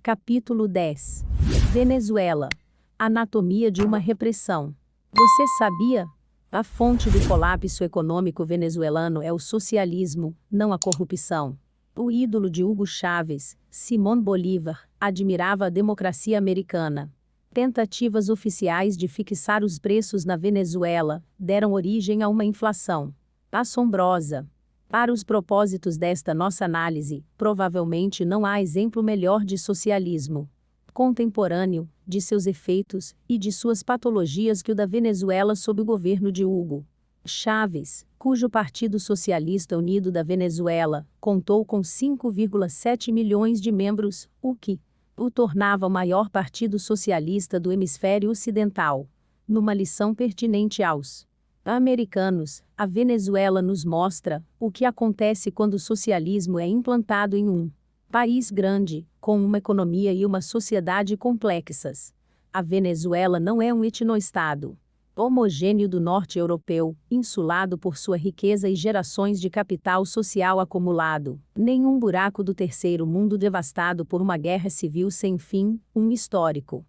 Capítulo 10. Venezuela. Anatomia de uma repressão. Você sabia? A fonte do colapso econômico venezuelano é o socialismo, não a corrupção. O ídolo de Hugo Chávez, Simón Bolívar, admirava a democracia americana. Tentativas oficiais de fixar os preços na Venezuela deram origem a uma inflação assombrosa. Para os propósitos desta nossa análise, provavelmente não há exemplo melhor de socialismo contemporâneo, de seus efeitos e de suas patologias que o da Venezuela sob o governo de Hugo Chávez, cujo Partido Socialista Unido da Venezuela contou com 5,7 milhões de membros, o que o tornava o maior partido socialista do hemisfério ocidental. Numa lição pertinente aos americanos, a Venezuela nos mostra o que acontece quando o socialismo é implantado em um país grande, com uma economia e uma sociedade complexas. A Venezuela não é um etnoestado homogêneo do norte europeu, insulado por sua riqueza e gerações de capital social acumulado, nem um buraco do terceiro mundo devastado por uma guerra civil sem fim, um histórico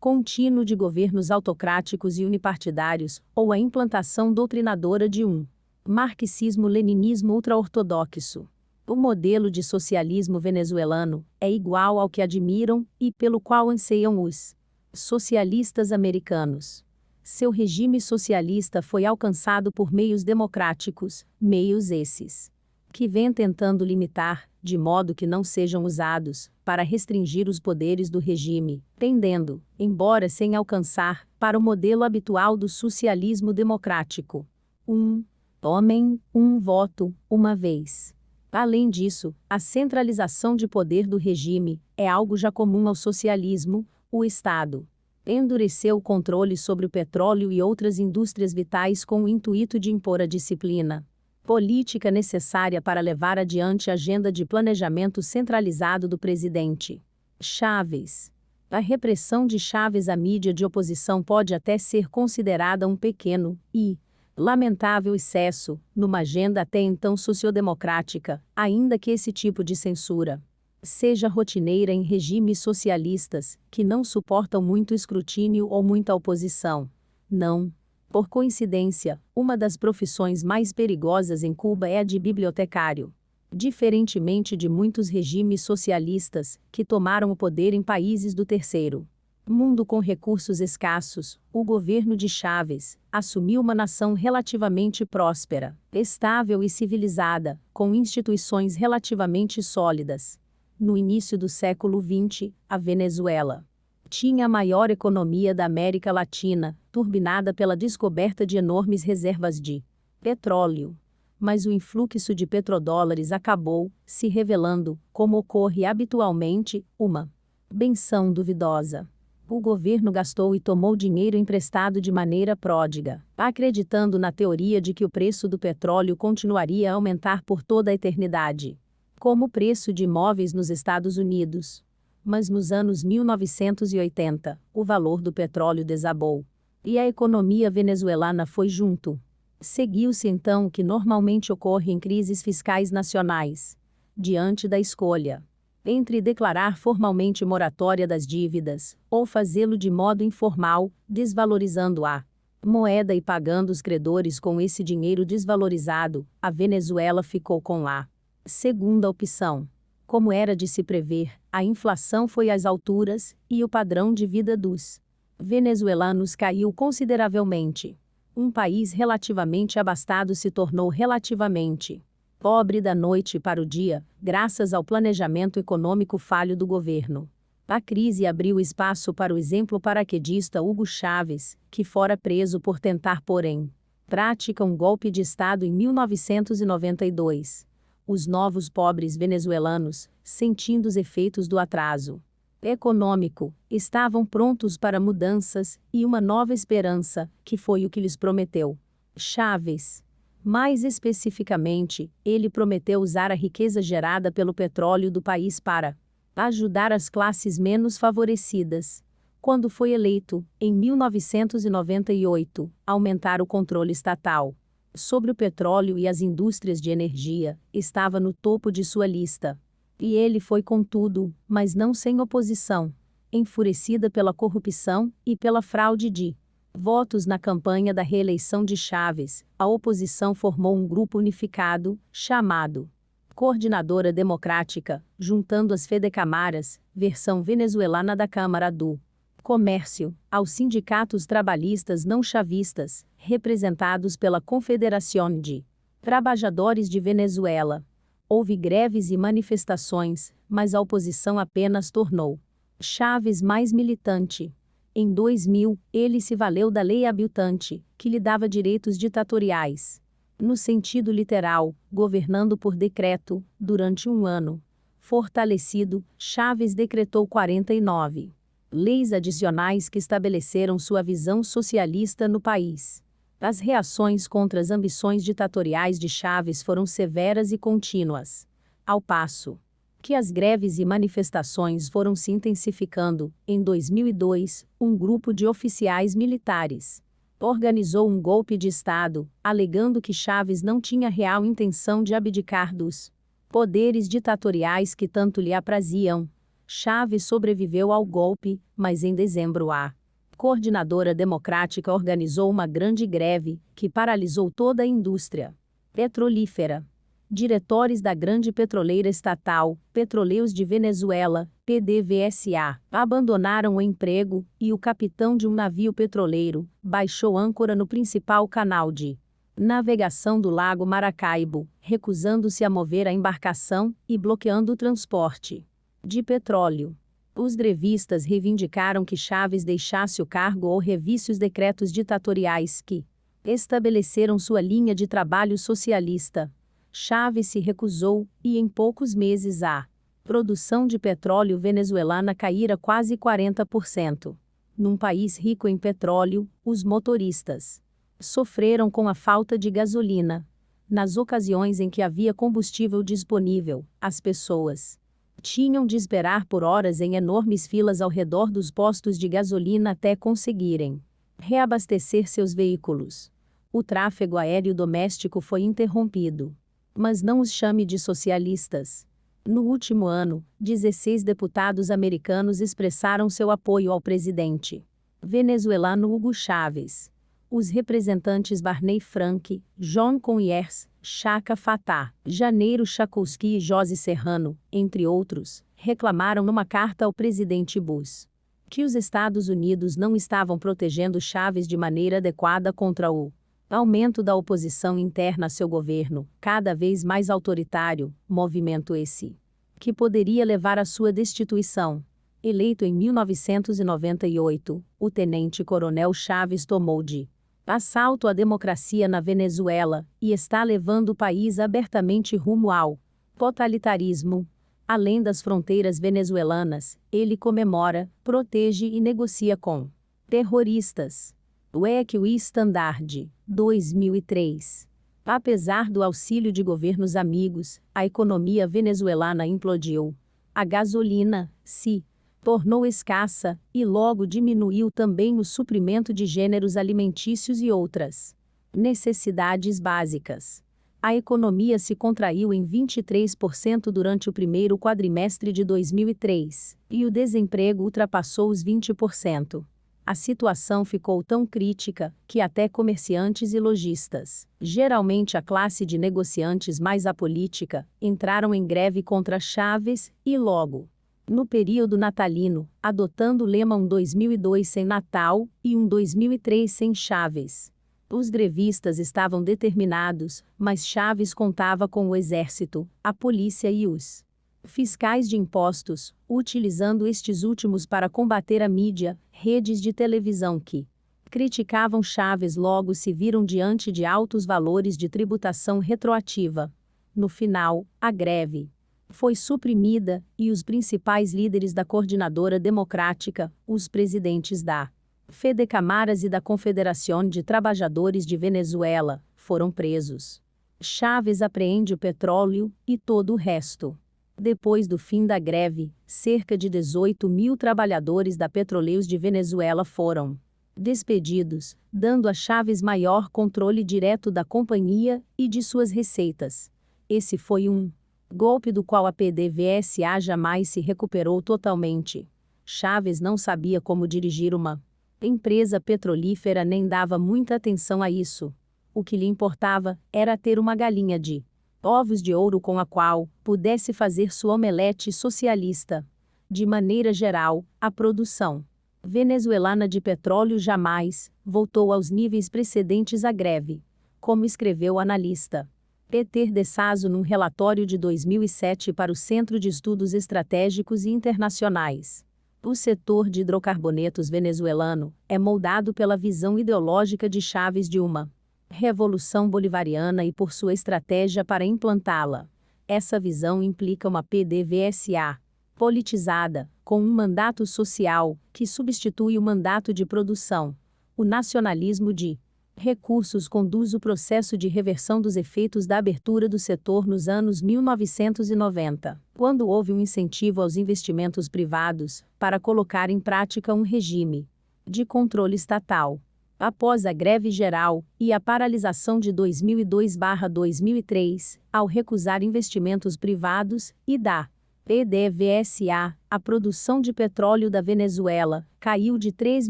contínuo de governos autocráticos e unipartidários, ou a implantação doutrinadora de um marxismo-leninismo ultra-ortodoxo. O modelo de socialismo venezuelano é igual ao que admiram e pelo qual anseiam os socialistas americanos. Seu regime socialista foi alcançado por meios democráticos, meios esses que vêm tentando limitar, de modo que não sejam usados, para restringir os poderes do regime, tendendo, embora sem alcançar, para o modelo habitual do socialismo democrático. Um homem, um voto, uma vez. Além disso, a centralização de poder do regime é algo já comum ao socialismo. O Estado endureceu o controle sobre o petróleo e outras indústrias vitais com o intuito de impor a disciplina política necessária para levar adiante a agenda de planejamento centralizado do presidente Chávez. A repressão de Chávez à mídia de oposição pode até ser considerada um pequeno e lamentável excesso, numa agenda até então sociodemocrática, ainda que esse tipo de censura seja rotineira em regimes socialistas, que não suportam muito escrutínio ou muita oposição. Não. Por coincidência, uma das profissões mais perigosas em Cuba é a de bibliotecário. Diferentemente de muitos regimes socialistas, que tomaram o poder em países do terceiro mundo com recursos escassos, o governo de Chávez assumiu uma nação relativamente próspera, estável e civilizada, com instituições relativamente sólidas. No início do século XX, a Venezuela tinha a maior economia da América Latina, turbinada pela descoberta de enormes reservas de petróleo. Mas o influxo de petrodólares acabou se revelando, como ocorre habitualmente, uma benção duvidosa. O governo gastou e tomou dinheiro emprestado de maneira pródiga, acreditando na teoria de que o preço do petróleo continuaria a aumentar por toda a eternidade, como o preço de imóveis nos Estados Unidos. Mas nos anos 1980, o valor do petróleo desabou, e a economia venezuelana foi junto. Seguiu-se então o que normalmente ocorre em crises fiscais nacionais, diante da escolha entre declarar formalmente moratória das dívidas, ou fazê-lo de modo informal, desvalorizando a moeda e pagando os credores com esse dinheiro desvalorizado. A Venezuela ficou com a segunda opção. Como era de se prever, a inflação foi às alturas, e o padrão de vida dos venezuelanos caiu consideravelmente. Um país relativamente abastado se tornou relativamente pobre da noite para o dia, graças ao planejamento econômico falho do governo. A crise abriu espaço para o exemplo paraquedista Hugo Chávez, que fora preso por tentar pôr em prática um golpe de Estado em 1992. Os novos pobres venezuelanos, sentindo os efeitos do atraso econômico, estavam prontos para mudanças e uma nova esperança, que foi o que lhes prometeu Chávez. Mais especificamente, ele prometeu usar a riqueza gerada pelo petróleo do país para ajudar as classes menos favorecidas. Quando foi eleito, em 1998, aumentar o controle estatal sobre o petróleo e as indústrias de energia estava no topo de sua lista. E ele foi com tudo, mas não sem oposição, enfurecida pela corrupção e pela fraude de votos na campanha da reeleição de Chávez. A oposição formou um grupo unificado, chamado Coordenadora Democrática, juntando as Fedecamaras, versão venezuelana da Câmara do Comércio, aos sindicatos trabalhistas não chavistas, representados pela Confederación de Trabajadores de Venezuela. Houve greves e manifestações, mas a oposição apenas tornou Chávez mais militante. Em 2000, ele se valeu da lei habilitante, que lhe dava direitos ditatoriais. No sentido literal, governando por decreto, durante um ano. Fortalecido, Chávez decretou 49 leis adicionais que estabeleceram sua visão socialista no país. As reações contra as ambições ditatoriais de Chávez foram severas e contínuas, ao passo que as greves e manifestações foram se intensificando. Em 2002, um grupo de oficiais militares organizou um golpe de Estado, alegando que Chávez não tinha real intenção de abdicar dos poderes ditatoriais que tanto lhe apraziam. Chávez sobreviveu ao golpe, mas em dezembro a Coordenadora Democrática organizou uma grande greve, que paralisou toda a indústria petrolífera. Diretores da grande petroleira estatal, Petróleos de Venezuela, PDVSA, abandonaram o emprego, e o capitão de um navio petroleiro baixou âncora no principal canal de navegação do Lago Maracaibo, recusando-se a mover a embarcação e bloqueando o transporte de petróleo. Os grevistas reivindicaram que Chávez deixasse o cargo ou revisse os decretos ditatoriais que estabeleceram sua linha de trabalho socialista. Chávez se recusou, e em poucos meses a produção de petróleo venezuelana caíra quase 40%. Num país rico em petróleo, os motoristas sofreram com a falta de gasolina. Nas ocasiões em que havia combustível disponível, as pessoas tinham de esperar por horas em enormes filas ao redor dos postos de gasolina até conseguirem reabastecer seus veículos. O tráfego aéreo doméstico foi interrompido. Mas não os chame de socialistas. No último ano, 16 deputados americanos expressaram seu apoio ao presidente venezuelano Hugo Chávez. Os representantes Barney Frank, John Conyers, Chaka Fattah, Janeiro Chakosky e José Serrano, entre outros, reclamaram numa carta ao presidente Bush que os Estados Unidos não estavam protegendo Chávez de maneira adequada contra o aumento da oposição interna a seu governo, cada vez mais autoritário, movimento esse que poderia levar à sua destituição. Eleito em 1998, o tenente-coronel Chávez tomou de assalto a democracia na Venezuela e está levando o país abertamente rumo ao totalitarismo. Além das fronteiras venezuelanas, ele comemora, protege e negocia com terroristas. O Equistandard, 2003. Apesar do auxílio de governos amigos, a economia venezuelana implodiu. A gasolina se tornou escassa, e logo diminuiu também o suprimento de gêneros alimentícios e outras necessidades básicas. A economia se contraiu em 23% durante o primeiro quadrimestre de 2003, e o desemprego ultrapassou os 20%. A situação ficou tão crítica que até comerciantes e lojistas, geralmente a classe de negociantes mais apolítica, entraram em greve contra Chávez e logo no período natalino, adotando o lema um 2002 sem Natal e um 2003 sem Chávez. Os grevistas estavam determinados, mas Chávez contava com o exército, a polícia e os fiscais de impostos, utilizando estes últimos para combater a mídia, redes de televisão que criticavam Chávez logo se viram diante de altos valores de tributação retroativa. No final, a greve foi suprimida, e os principais líderes da Coordenadora Democrática, os presidentes da Fedecamaras e da Confederación de Trabajadores de Venezuela, foram presos. Chávez apreende o petróleo e todo o resto. Depois do fim da greve, cerca de 18 mil trabalhadores da Petróleos de Venezuela foram despedidos, dando a Chávez maior controle direto da companhia e de suas receitas. Esse foi um golpe do qual a PDVSA jamais se recuperou totalmente. Chaves não sabia como dirigir uma empresa petrolífera nem dava muita atenção a isso. O que lhe importava era ter uma galinha de ovos de ouro com a qual pudesse fazer sua omelete socialista. De maneira geral, a produção venezuelana de petróleo jamais voltou aos níveis precedentes à greve, como escreveu o analista Peter de Sasso num relatório de 2007 para o Centro de Estudos Estratégicos e Internacionais. O setor de hidrocarbonetos venezuelano é moldado pela visão ideológica de Chaves de uma revolução bolivariana e por sua estratégia para implantá-la. Essa visão implica uma PDVSA politizada, com um mandato social que substitui o mandato de produção. O nacionalismo de recursos conduz o processo de reversão dos efeitos da abertura do setor nos anos 1990, quando houve um incentivo aos investimentos privados para colocar em prática um regime de controle estatal. Após a greve geral e a paralisação de 2002/2003, ao recusar investimentos privados e da PDVSA, a produção de petróleo da Venezuela caiu de 3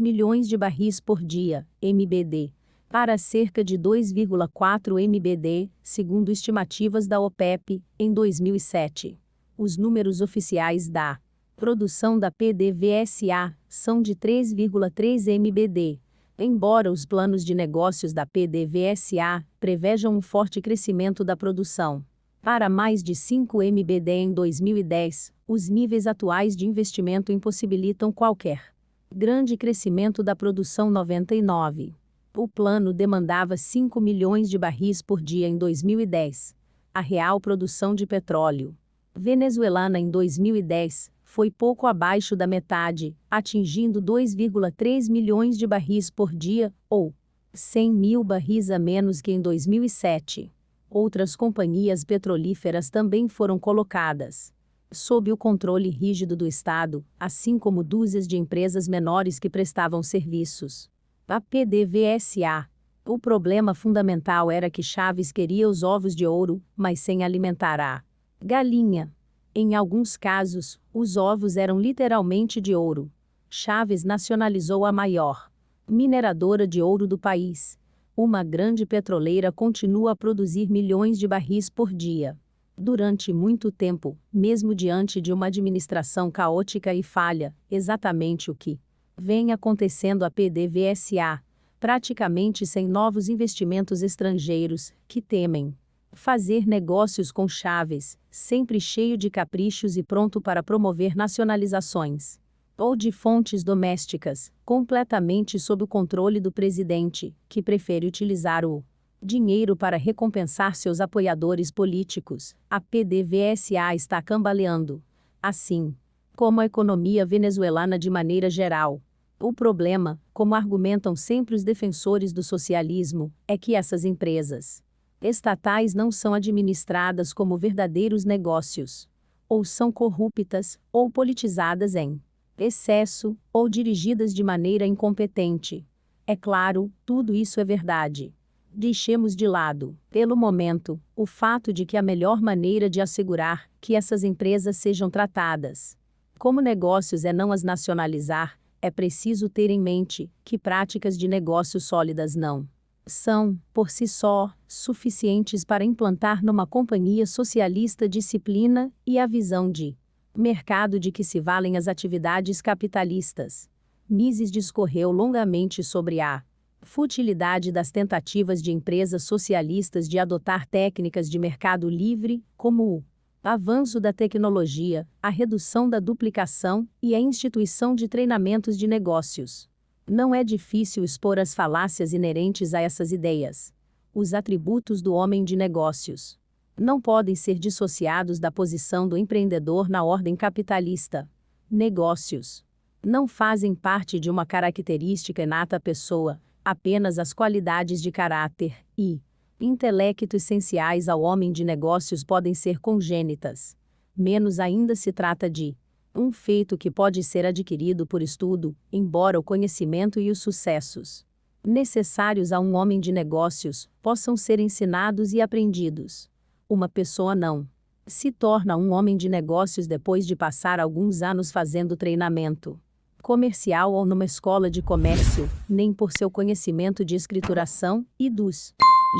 milhões de barris por dia, MBD, para cerca de 2,4 MBD, segundo estimativas da OPEP, em 2007. Os números oficiais da produção da PDVSA são de 3,3 MBD, embora os planos de negócios da PDVSA prevejam um forte crescimento da produção para mais de 5 MBD em 2010, os níveis atuais de investimento impossibilitam qualquer grande crescimento da produção 99. O plano demandava 5 milhões de barris por dia em 2010. A real produção de petróleo venezuelana em 2010 foi pouco abaixo da metade, atingindo 2,3 milhões de barris por dia, ou 100 mil barris a menos que em 2007. Outras companhias petrolíferas também foram colocadas sob o controle rígido do Estado, assim como dúzias de empresas menores que prestavam serviços à PDVSA. O problema fundamental era que Chaves queria os ovos de ouro, mas sem alimentar a galinha. Em alguns casos, os ovos eram literalmente de ouro. Chaves nacionalizou a maior mineradora de ouro do país. Uma grande petroleira continua a produzir milhões de barris por dia. Durante muito tempo, mesmo diante de uma administração caótica e falha, exatamente o que vem acontecendo à PDVSA, praticamente sem novos investimentos estrangeiros, que temem fazer negócios com Chaves, sempre cheio de caprichos e pronto para promover nacionalizações ou de fontes domésticas, completamente sob o controle do presidente, que prefere utilizar o dinheiro para recompensar seus apoiadores políticos. A PDVSA está cambaleando, assim como a economia venezuelana de maneira geral. O problema, como argumentam sempre os defensores do socialismo, é que essas empresas estatais não são administradas como verdadeiros negócios. Ou são corruptas, ou politizadas em excesso, ou dirigidas de maneira incompetente. É claro, tudo isso é verdade. Deixemos de lado, pelo momento, o fato de que a melhor maneira de assegurar que essas empresas sejam tratadas como negócios é não as nacionalizar. É preciso ter em mente que práticas de negócio sólidas não são, por si só, suficientes para implantar numa companhia socialista disciplina e a visão de mercado de que se valem as atividades capitalistas. Mises discorreu longamente sobre a futilidade das tentativas de empresas socialistas de adotar técnicas de mercado livre, como o avanço da tecnologia, a redução da duplicação e a instituição de treinamentos de negócios. Não é difícil expor as falácias inerentes a essas ideias. Os atributos do homem de negócios não podem ser dissociados da posição do empreendedor na ordem capitalista. Negócios não fazem parte de uma característica inata à pessoa, apenas as qualidades de caráter e intelecto essenciais ao homem de negócios podem ser congênitas. Menos ainda se trata de um feito que pode ser adquirido por estudo, embora o conhecimento e os sucessos necessários a um homem de negócios possam ser ensinados e aprendidos. Uma pessoa não Se torna um homem de negócios depois de passar alguns anos fazendo treinamento comercial ou numa escola de comércio, nem por seu conhecimento de escrituração e dos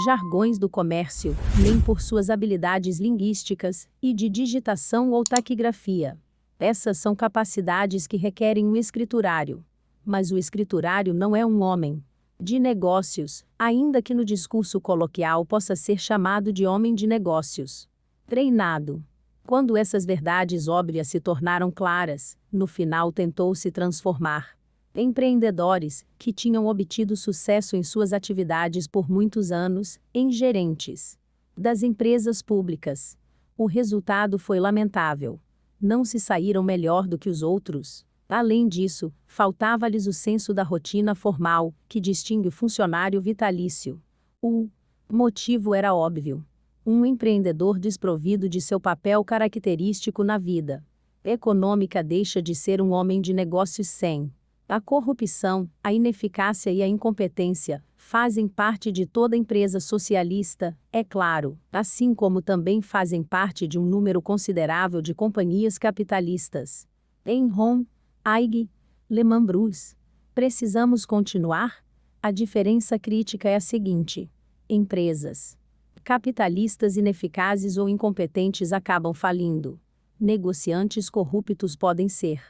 jargões do comércio, nem por suas habilidades linguísticas e de digitação ou taquigrafia. Essas são capacidades que requerem um escriturário. Mas o escriturário não é um homem de negócios, ainda que no discurso coloquial possa ser chamado de homem de negócios treinado. Quando essas verdades óbvias se tornaram claras, no final tentou se transformar empreendedores, que tinham obtido sucesso em suas atividades por muitos anos, em gerentes das empresas públicas. O resultado foi lamentável. Não se saíram melhor do que os outros. Além disso, faltava-lhes o senso da rotina formal, que distingue o funcionário vitalício. O motivo era óbvio. Um empreendedor desprovido de seu papel característico na vida econômica deixa de ser um homem de negócios sem. A corrupção, a ineficácia e a incompetência fazem parte de toda empresa socialista, é claro, assim como também fazem parte de um número considerável de companhias capitalistas. Enron, AIG, Lehman Brothers. Precisamos continuar? A diferença crítica é a seguinte: empresas capitalistas ineficazes ou incompetentes acabam falindo. Negociantes corruptos podem ser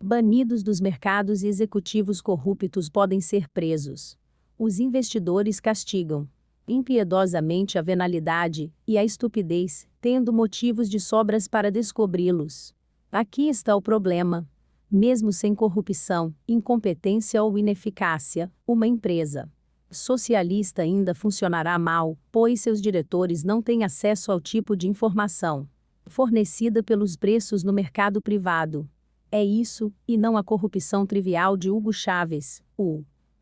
banidos dos mercados e executivos corruptos podem ser presos. Os investidores castigam impiedosamente a venalidade e a estupidez, tendo motivos de sobras para descobri-los. Aqui está o problema. Mesmo sem corrupção, incompetência ou ineficácia, uma empresa socialista ainda funcionará mal, pois seus diretores não têm acesso ao tipo de informação fornecida pelos preços no mercado privado. É isso, e não a corrupção trivial de Hugo Chávez,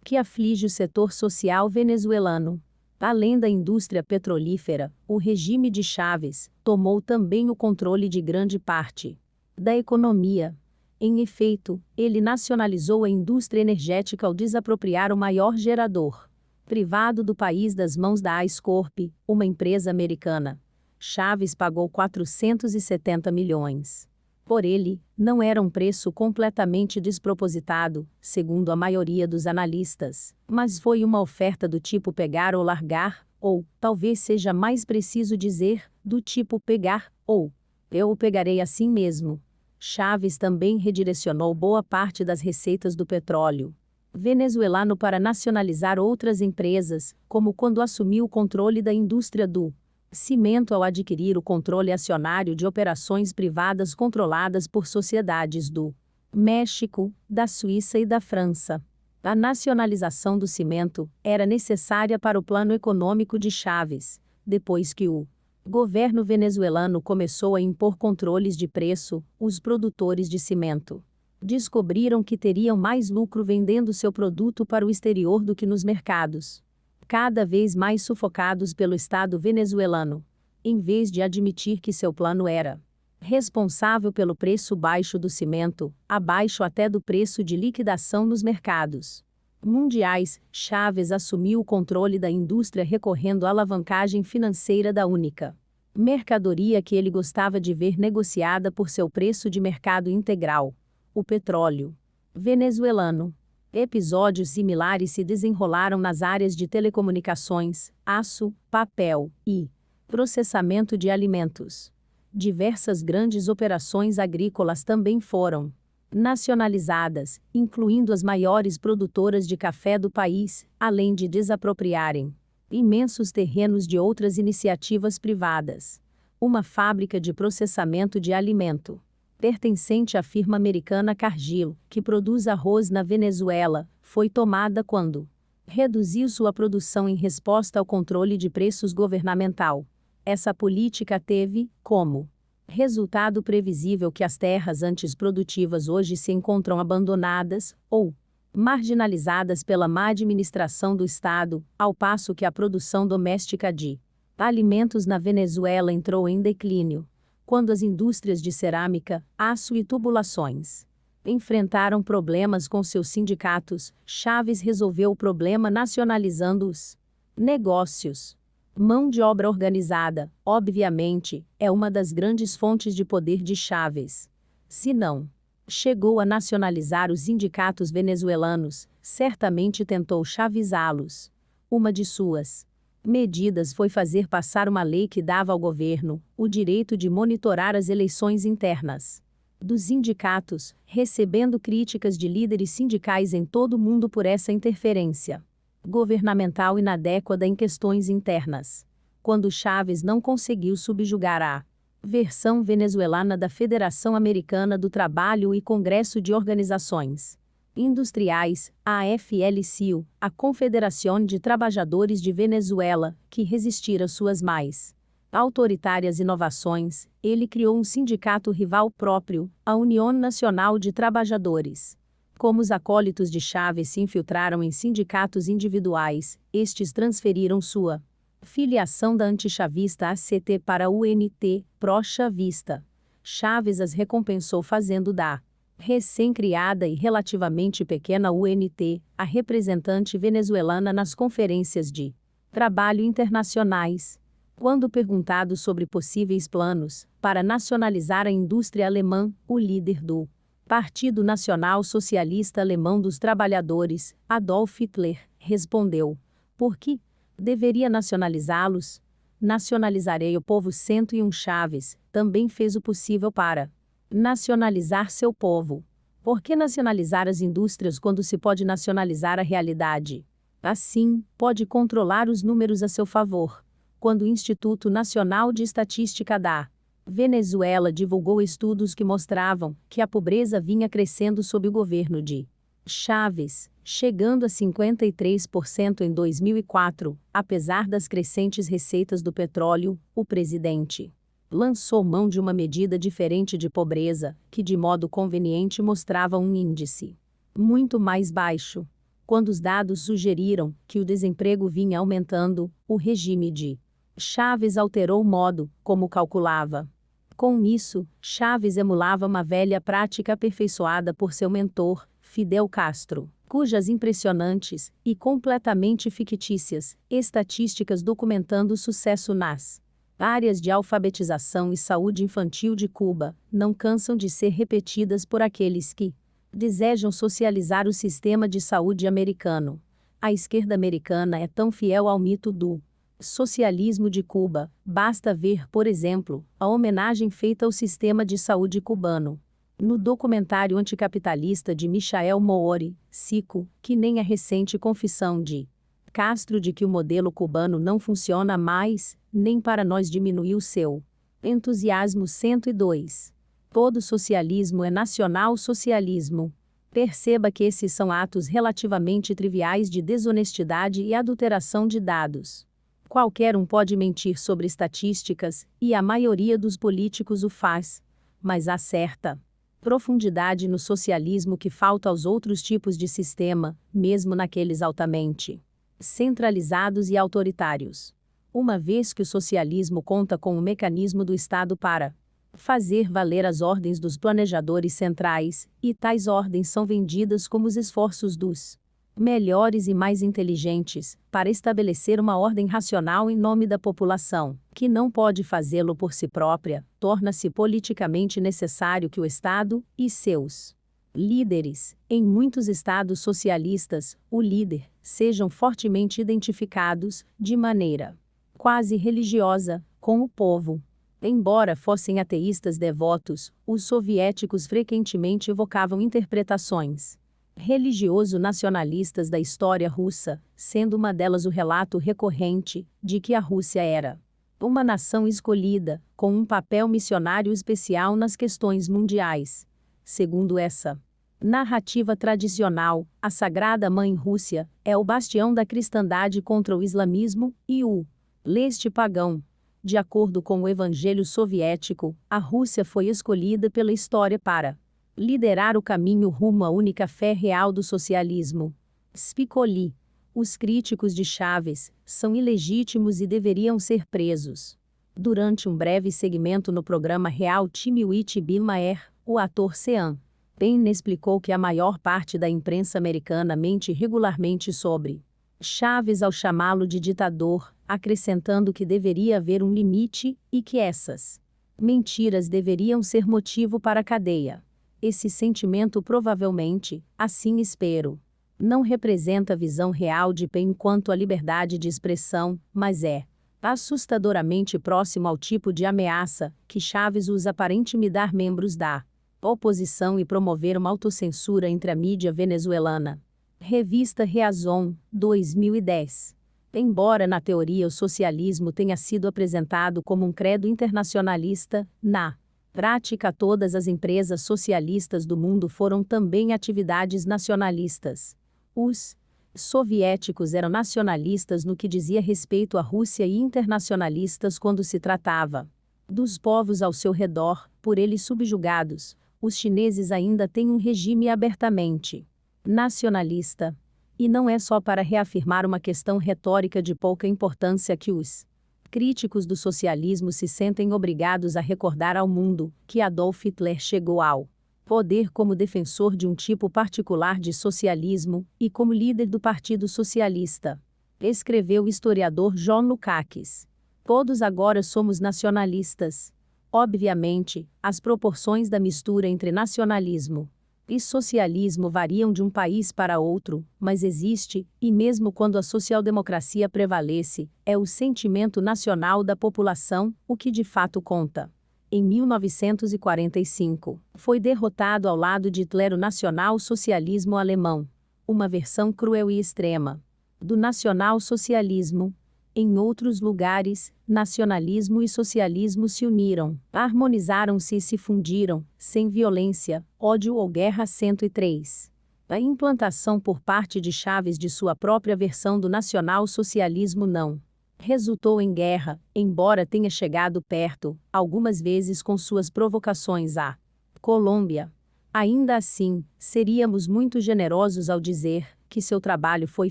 que aflige o setor social venezuelano. Além da indústria petrolífera, o regime de Chávez tomou também o controle de grande parte da economia. Em efeito, ele nacionalizou a indústria energética ao desapropriar o maior gerador privado do país das mãos da AIS Corp, uma empresa americana. Chávez pagou 470 milhões. Por ele, não era um preço completamente despropositado, segundo a maioria dos analistas, mas foi uma oferta do tipo pegar ou largar, ou, talvez seja mais preciso dizer, do tipo pegar, ou, eu o pegarei assim mesmo. Chávez também redirecionou boa parte das receitas do petróleo venezuelano para nacionalizar outras empresas, como quando assumiu o controle da indústria do cimento ao adquirir o controle acionário de operações privadas controladas por sociedades do México, da Suíça e da França. A nacionalização do cimento era necessária para o plano econômico de Chávez, depois que o governo venezuelano começou a impor controles de preço, os produtores de cimento descobriram que teriam mais lucro vendendo seu produto para o exterior do que nos mercados. Cada vez mais sufocados pelo Estado venezuelano, em vez de admitir que seu plano era responsável pelo preço baixo do cimento, abaixo até do preço de liquidação nos mercados mundiais, Chávez assumiu o controle da indústria recorrendo à alavancagem financeira da única mercadoria que ele gostava de ver negociada por seu preço de mercado integral, o petróleo venezuelano. Episódios similares se desenrolaram nas áreas de telecomunicações, aço, papel e processamento de alimentos. Diversas grandes operações agrícolas também foram nacionalizadas, incluindo as maiores produtoras de café do país, além de desapropriarem imensos terrenos de outras iniciativas privadas. Uma fábrica de processamento de alimento pertencente à firma americana Cargill, que produz arroz na Venezuela, foi tomada quando reduziu sua produção em resposta ao controle de preços governamental. Essa política teve, como resultado previsível, que as terras antes produtivas hoje se encontram abandonadas, ou marginalizadas pela má administração do Estado, ao passo que a produção doméstica de alimentos na Venezuela entrou em declínio. Quando as indústrias de cerâmica, aço e tubulações enfrentaram problemas com seus sindicatos, Chávez resolveu o problema nacionalizando os negócios. Mão de obra organizada, obviamente, é uma das grandes fontes de poder de Chávez. Se não chegou a nacionalizar os sindicatos venezuelanos, certamente tentou chavizá-los. Uma de suas medidas foi fazer passar uma lei que dava ao governo o direito de monitorar as eleições internas dos sindicatos, recebendo críticas de líderes sindicais em todo o mundo por essa interferência governamental inadequada em questões internas. Quando Chávez não conseguiu subjugar a versão venezuelana da Federação Americana do Trabalho e Congresso de Organizações Industriais, a AFL-CIO, a Confederação de Trabalhadores de Venezuela, que resistira suas mais autoritárias inovações, ele criou um sindicato rival próprio, a União Nacional de Trabalhadores. Como os acólitos de Chávez se infiltraram em sindicatos individuais, estes transferiram sua filiação da antichavista ACT para a UNT, pró-chavista. Chávez as recompensou fazendo da recém-criada e relativamente pequena UNT, a representante venezuelana nas conferências de trabalho internacionais. Quando perguntado sobre possíveis planos para nacionalizar a indústria alemã, o líder do Partido Nacional Socialista Alemão dos Trabalhadores, Adolf Hitler, respondeu: por que deveria nacionalizá-los? Nacionalizarei o povo. 101 Chávez também fez o possível para nacionalizar seu povo. Por que nacionalizar as indústrias quando se pode nacionalizar a realidade? Assim, pode controlar os números a seu favor. Quando o Instituto Nacional de Estatística da Venezuela divulgou estudos que mostravam que a pobreza vinha crescendo sob o governo de Chávez, chegando a 53% em 2004, apesar das crescentes receitas do petróleo, o presidente lançou mão de uma medida diferente de pobreza, que de modo conveniente mostrava um índice muito mais baixo. Quando os dados sugeriram que o desemprego vinha aumentando, o regime de Chávez alterou o modo como calculava. Com isso, Chávez emulava uma velha prática aperfeiçoada por seu mentor, Fidel Castro, cujas impressionantes e completamente fictícias estatísticas documentando o sucesso nas áreas de alfabetização e saúde infantil de Cuba não cansam de ser repetidas por aqueles que desejam socializar o sistema de saúde americano. A esquerda americana é tão fiel ao mito do socialismo de Cuba, basta ver, por exemplo, a homenagem feita ao sistema de saúde cubano no documentário anticapitalista de Michael Moore, Cico, que nem a recente confissão de Castro de que o modelo cubano não funciona mais, nem para nós diminuiu seu entusiasmo. 102. Todo socialismo é nacional-socialismo. Perceba que esses são atos relativamente triviais de desonestidade e adulteração de dados. Qualquer um pode mentir sobre estatísticas, e a maioria dos políticos o faz. Mas há certa profundidade no socialismo que falta aos outros tipos de sistema, mesmo naqueles altamente centralizados e autoritários. Uma vez que o socialismo conta com o mecanismo do Estado para fazer valer as ordens dos planejadores centrais, e tais ordens são vendidas como os esforços dos melhores e mais inteligentes, para estabelecer uma ordem racional em nome da população, que não pode fazê-lo por si própria, torna-se politicamente necessário que o Estado e seus líderes, em muitos estados socialistas, o líder, sejam fortemente identificados, de maneira quase religiosa, com o povo. Embora fossem ateístas devotos, os soviéticos frequentemente evocavam interpretações religioso-nacionalistas da história russa, sendo uma delas o relato recorrente de que a Rússia era uma nação escolhida, com um papel missionário especial nas questões mundiais. Segundo essa narrativa tradicional, a Sagrada Mãe Rússia é o bastião da cristandade contra o islamismo e o leste pagão. De acordo com o Evangelho soviético, a Rússia foi escolhida pela história para liderar o caminho rumo à única fé real do socialismo. Spicoli. Os críticos de Chávez são ilegítimos e deveriam ser presos. Durante um breve segmento no programa Real Time With Bill Maher, o ator Sean Penn explicou que a maior parte da imprensa americana mente regularmente sobre Chávez, ao chamá-lo de ditador, acrescentando que deveria haver um limite e que essas mentiras deveriam ser motivo para a cadeia. Esse sentimento provavelmente, assim espero, não representa a visão real de Pen quanto à liberdade de expressão, mas é assustadoramente próximo ao tipo de ameaça que Chávez usa para intimidar membros da oposição e promover uma autocensura entre a mídia venezuelana. Revista Reazón, 2010. Embora na teoria o socialismo tenha sido apresentado como um credo internacionalista, na prática todas as empresas socialistas do mundo foram também atividades nacionalistas. Os soviéticos eram nacionalistas no que dizia respeito à Rússia e internacionalistas quando se tratava dos povos ao seu redor, por eles subjugados. Os chineses ainda têm um regime abertamente nacionalista. E não é só para reafirmar uma questão retórica de pouca importância que os críticos do socialismo se sentem obrigados a recordar ao mundo que Adolf Hitler chegou ao poder como defensor de um tipo particular de socialismo e como líder do Partido Socialista. Escreveu o historiador John Lukács. Todos agora somos nacionalistas. Obviamente, as proporções da mistura entre nacionalismo e socialismo variam de um país para outro, mas existe, e mesmo quando a social-democracia prevalece, é o sentimento nacional da população o que de fato conta. Em 1945, foi derrotado ao lado de Hitler o nacional-socialismo alemão, uma versão cruel e extrema do nacional-socialismo. Em outros lugares, nacionalismo e socialismo se uniram, harmonizaram-se e se fundiram, sem violência, ódio ou guerra. 103. A implantação por parte de Chávez de sua própria versão do nacional-socialismo não resultou em guerra, embora tenha chegado perto, algumas vezes com suas provocações à Colômbia. Ainda assim, seríamos muito generosos ao dizer que seu trabalho foi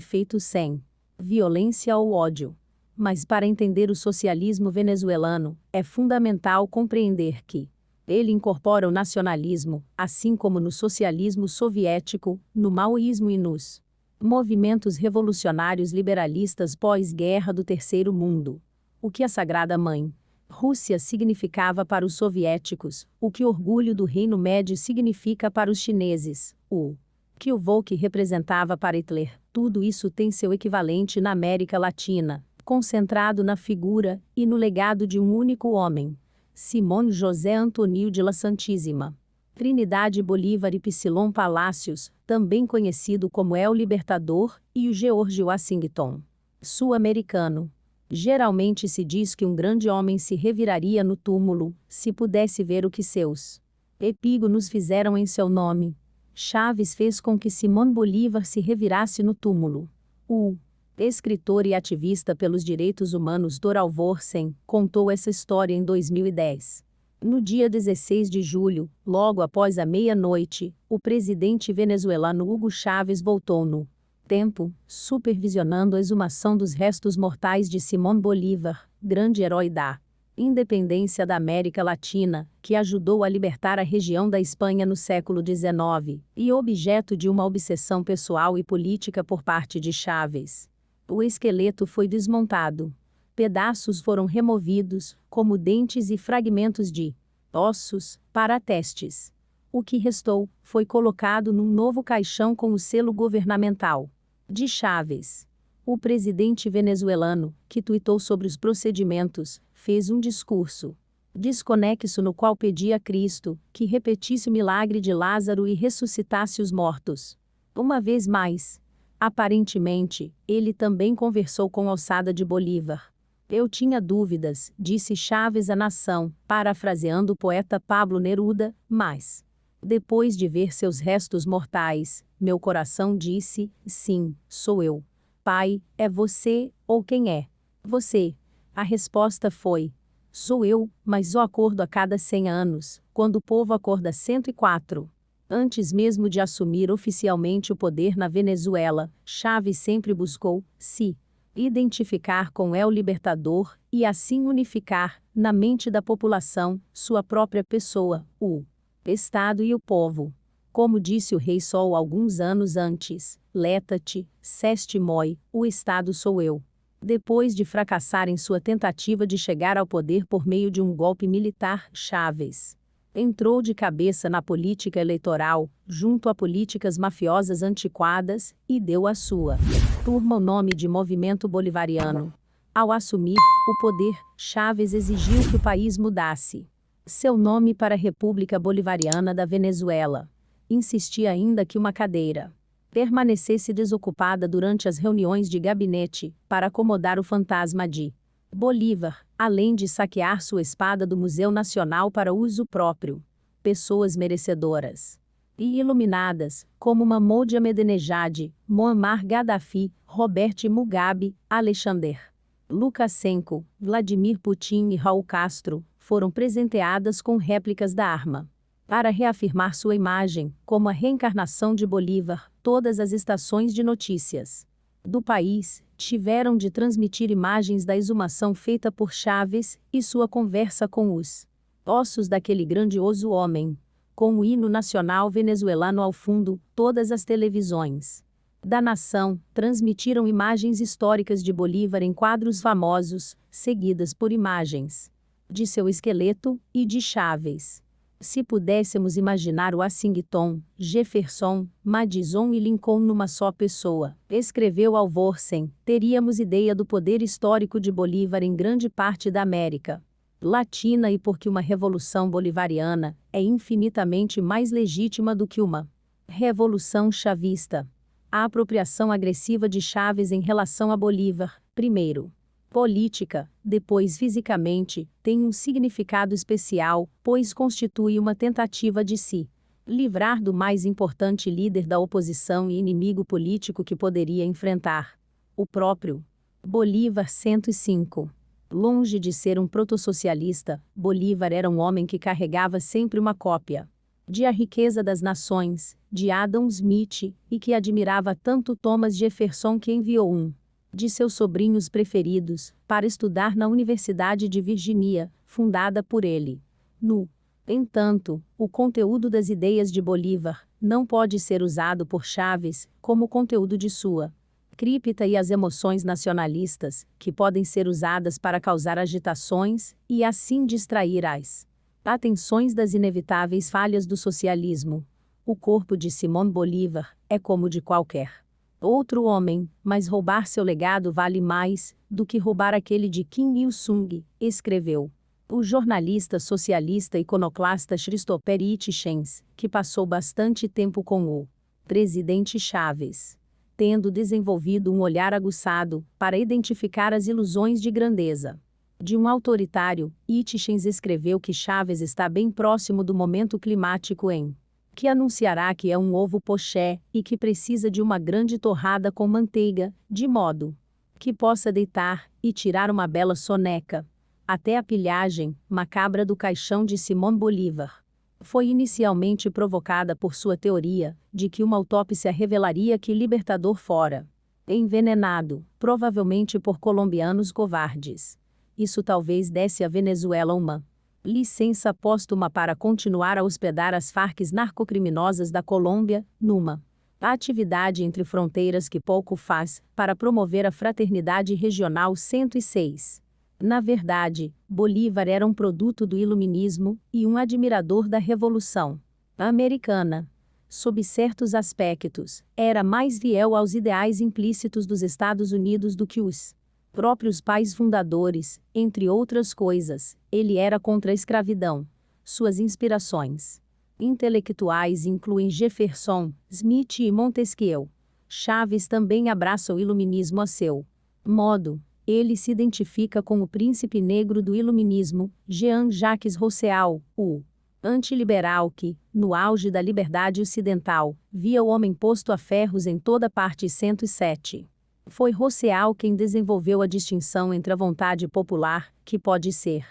feito sem violência ou ódio. Mas para entender o socialismo venezuelano, é fundamental compreender que ele incorpora o nacionalismo, assim como no socialismo soviético, no maoísmo e nos movimentos revolucionários liberalistas pós-guerra do Terceiro Mundo. O que a Sagrada Mãe Rússia significava para os soviéticos, o que o orgulho do Reino Médio significa para os chineses, o que o Volk representava para Hitler, tudo isso tem seu equivalente na América Latina, concentrado na figura e no legado de um único homem, Simón José Antonio de la Santíssima Trinidade Bolívar y Psilon Palacios, também conhecido como El Libertador, e o George Washington, sul-americano. Geralmente se diz que um grande homem se reviraria no túmulo, se pudesse ver o que seus epígonos fizeram em seu nome. Chávez fez com que Simón Bolívar se revirasse no túmulo. O escritor e ativista pelos direitos humanos Doral Vorsen contou essa história em 2010. No dia 16 de julho, logo após a meia-noite, o presidente venezuelano Hugo Chávez voltou no tempo, supervisionando a exumação dos restos mortais de Simón Bolívar, grande herói da independência da América Latina, que ajudou a libertar a região da Espanha no século XIX, e objeto de uma obsessão pessoal e política por parte de Chávez. O esqueleto foi desmontado. Pedaços foram removidos, como dentes e fragmentos de ossos, para testes. O que restou foi colocado num novo caixão com o selo governamental de Chávez. O presidente venezuelano, que tuitou sobre os procedimentos, fez um discurso desconexo no qual pedia a Cristo que repetisse o milagre de Lázaro e ressuscitasse os mortos. Uma vez mais, aparentemente, ele também conversou com a alçada de Bolívar. Eu tinha dúvidas, disse Chávez à nação, parafraseando o poeta Pablo Neruda, mas, depois de ver seus restos mortais, meu coração disse, sim, sou eu. Pai, é você, ou quem é? Você. A resposta foi, sou eu, mas o acordo a cada 100 anos, quando o povo acorda 104. Antes mesmo de assumir oficialmente o poder na Venezuela, Chávez sempre buscou se identificar com El Libertador e assim unificar, na mente da população, sua própria pessoa, o Estado e o povo. Como disse o rei Sol alguns anos antes, Leta-te, seste moi, o Estado sou eu. Depois de fracassar em sua tentativa de chegar ao poder por meio de um golpe militar, Chávez entrou de cabeça na política eleitoral, junto a políticas mafiosas antiquadas, e deu à sua turma o nome de Movimento Bolivariano. Ao assumir o poder, Chávez exigiu que o país mudasse seu nome para República Bolivariana da Venezuela. Insistia ainda que uma cadeira permanecesse desocupada durante as reuniões de gabinete, para acomodar o fantasma de Bolívar, além de saquear sua espada do Museu Nacional para uso próprio. Pessoas merecedoras e iluminadas, como Mahmoud Ahmadinejad, Muammar Gaddafi, Robert Mugabe, Alexander Lukashenko, Vladimir Putin e Raul Castro, foram presenteadas com réplicas da arma. Para reafirmar sua imagem, como a reencarnação de Bolívar, todas as estações de notícias do país tiveram de transmitir imagens da exumação feita por Chávez e sua conversa com os ossos daquele grandioso homem. Com o hino nacional venezuelano ao fundo, todas as televisões da nação transmitiram imagens históricas de Bolívar em quadros famosos, seguidas por imagens de seu esqueleto e de Chávez. Se pudéssemos imaginar Washington, Jefferson, Madison e Lincoln numa só pessoa, escreveu Alvorsen, teríamos ideia do poder histórico de Bolívar em grande parte da América Latina, e porque uma revolução bolivariana é infinitamente mais legítima do que uma revolução chavista. A apropriação agressiva de Chávez em relação a Bolívar, primeiro política, depois fisicamente, tem um significado especial, pois constitui uma tentativa de se livrar do mais importante líder da oposição e inimigo político que poderia enfrentar, o próprio Bolívar. 105. Longe de ser um protossocialista, Bolívar era um homem que carregava sempre uma cópia de A Riqueza das Nações, de Adam Smith, e que admirava tanto Thomas Jefferson que enviou um de seus sobrinhos preferidos para estudar na Universidade de Virgínia, fundada por ele. No entanto, o conteúdo das ideias de Bolívar não pode ser usado por Chávez como conteúdo de sua cripta, e as emoções nacionalistas, que podem ser usadas para causar agitações e assim distrair as atenções das inevitáveis falhas do socialismo. O corpo de Simón Bolívar é como o de qualquer outro homem, mas roubar seu legado vale mais do que roubar aquele de Kim Il-sung, escreveu o jornalista socialista iconoclasta Christopher Hitchens, que passou bastante tempo com o presidente Chávez, tendo desenvolvido um olhar aguçado para identificar as ilusões de grandeza de um autoritário. Hitchens escreveu que Chávez está bem próximo do momento climático em que anunciará que é um ovo poché e que precisa de uma grande torrada com manteiga, de modo que possa deitar e tirar uma bela soneca. Até a pilhagem macabra do caixão de Simón Bolívar foi inicialmente provocada por sua teoria de que uma autópsia revelaria que Libertador fora envenenado, provavelmente por colombianos covardes. Isso talvez desse à Venezuela uma licença póstuma para continuar a hospedar as Farc narcocriminosas da Colômbia, numa atividade entre fronteiras que pouco faz para promover a fraternidade regional. 106. Na verdade, Bolívar era um produto do iluminismo e um admirador da Revolução Americana. Sob certos aspectos, era mais fiel aos ideais implícitos dos Estados Unidos do que os próprios pais fundadores. Entre outras coisas, ele era contra a escravidão. Suas inspirações intelectuais incluem Jefferson, Smith e Montesquieu. Chávez também abraça o iluminismo a seu modo. Ele se identifica com o príncipe negro do iluminismo, Jean-Jacques Rousseau, o antiliberal que, no auge da liberdade ocidental, via o homem posto a ferros em toda parte. 107. Foi Rousseau quem desenvolveu a distinção entre a vontade popular, que pode ser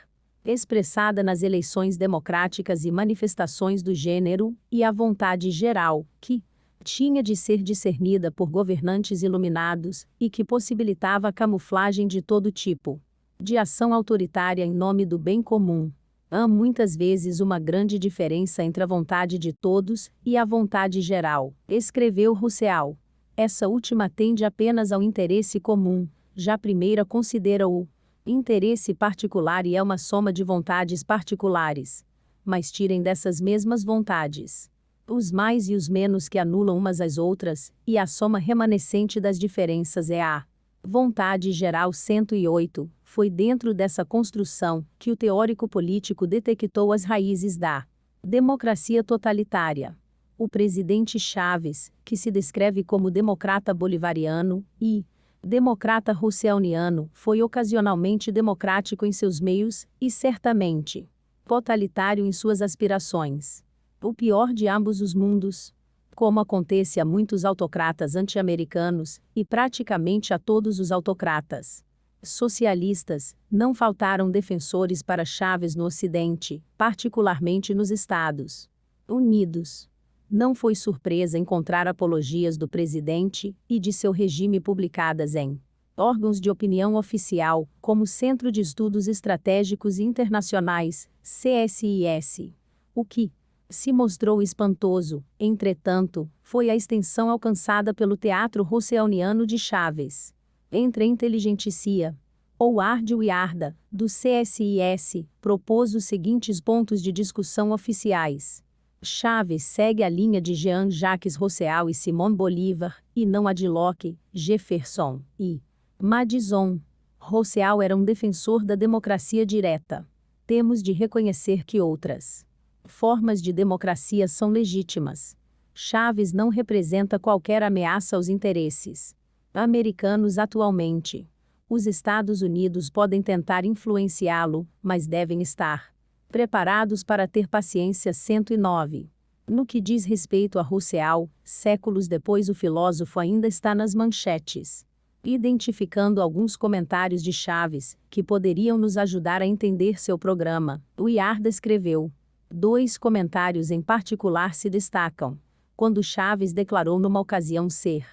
expressada nas eleições democráticas e manifestações do gênero, e a vontade geral, que tinha de ser discernida por governantes iluminados, e que possibilitava a camuflagem de todo tipo de ação autoritária em nome do bem comum. Há muitas vezes uma grande diferença entre a vontade de todos e a vontade geral, escreveu Rousseau. Essa última tende apenas ao interesse comum, já a primeira considera o interesse particular e é uma soma de vontades particulares. Mas tirem dessas mesmas vontades os mais e os menos que anulam umas às outras, e a soma remanescente das diferenças é a vontade geral. 108. Foi dentro dessa construção que o teórico político detectou as raízes da democracia totalitária. O presidente Chaves, que se descreve como democrata bolivariano e democrata rousseauiano, foi ocasionalmente democrático em seus meios e certamente totalitário em suas aspirações. O pior de ambos os mundos. Como acontece a muitos autocratas anti-americanos, e praticamente a todos os autocratas socialistas, não faltaram defensores para Chaves no Ocidente, particularmente nos Estados Unidos. Não foi surpresa encontrar apologias do presidente e de seu regime publicadas em órgãos de opinião oficial, como Centro de Estudos Estratégicos Internacionais, CSIS. O que se mostrou espantoso, entretanto, foi a extensão alcançada pelo teatro rousseauiano de Chaves. Entre a inteligentsia, ou Ardil e Arda, do CSIS, propôs os seguintes pontos de discussão oficiais. Chaves segue a linha de Jean-Jacques Rousseau e Simón Bolívar, e não a de Locke, Jefferson e Madison. Rousseau era um defensor da democracia direta. Temos de reconhecer que outras formas de democracia são legítimas. Chaves não representa qualquer ameaça aos interesses americanos atualmente. Os Estados Unidos podem tentar influenciá-lo, mas devem estar preparados para ter paciência. 109. No que diz respeito a Rousseau, séculos depois o filósofo ainda está nas manchetes, identificando alguns comentários de Chaves, que poderiam nos ajudar a entender seu programa. O Yarda escreveu. 2 comentários em particular se destacam. Quando Chaves declarou numa ocasião ser